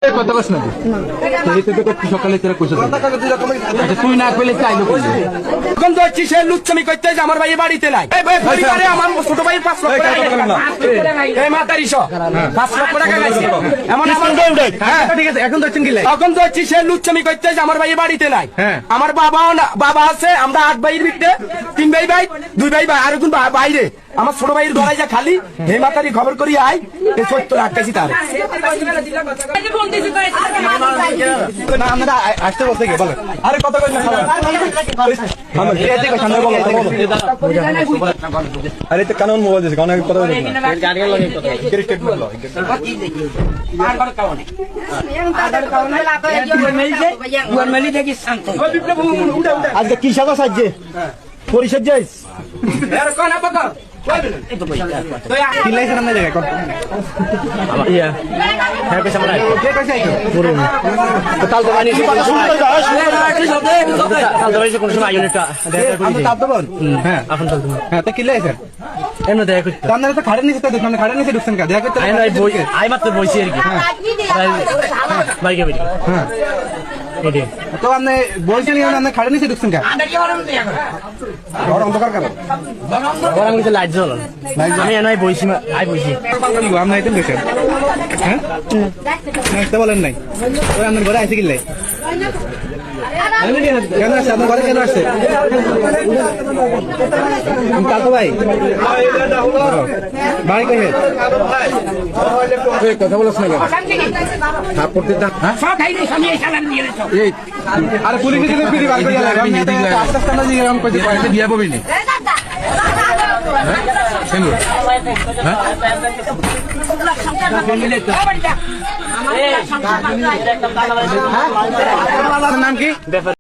কথা বস না সকালে তুই না পেলে চাইলো এখন তো হচ্ছে সে লুচ্ছামি করতে যে আমার ভাই বাড়িতে নাই পরিবারে আমার ছোট ভাই 5 লক্ষ টাকা এই মাতারি 5 লক্ষ টাকা গাইছে এমন হ্যাঁ ঠিক আছে এখন তো হচ্ছে কি এখন তো হচ্ছে সে লুচ্ছামি করতে যে আমার ভাই বাড়িতে নাই আমার বাবা আছে আমরা 8 ভাইয়ের ভিতরে 3 ভাই 2 ভাই আর একজন বাইরে আমার ছোট ভাইয়ের গলায় যা খালি হে মাতারি খবর করি আই এই 70 আটকাছি তার না আমরা আসতে বলতে গিয়ে বলেন আরে কত করে না আরে তো কানন মোবাইল দিছে কারণ কথা বলেন না গাড়ি লাগে কথা ক্রিকেট বল আজকে কি সাজা সাজছে পরিষদ যাইস খাড়ে নিচে ঢুকছেন দেখা করতে বইছি আর কি তো আপনি বলছেন আপনি খাড়ে নিচে ঢুকছেন অন্ধকার কারণ লাইট জ্বল আমি এনে বইছি আপনি আইতেন গেছেন হ্যাঁ বলেন নাই ওই আপনার ঘরে আসে কিনলে কেন আসছে আপনার ঘরে কেন আসছে কাতো ভাই ভাই কে কথা বলছ না আরে পুলিশ বিয়া পাবি নি নাম কি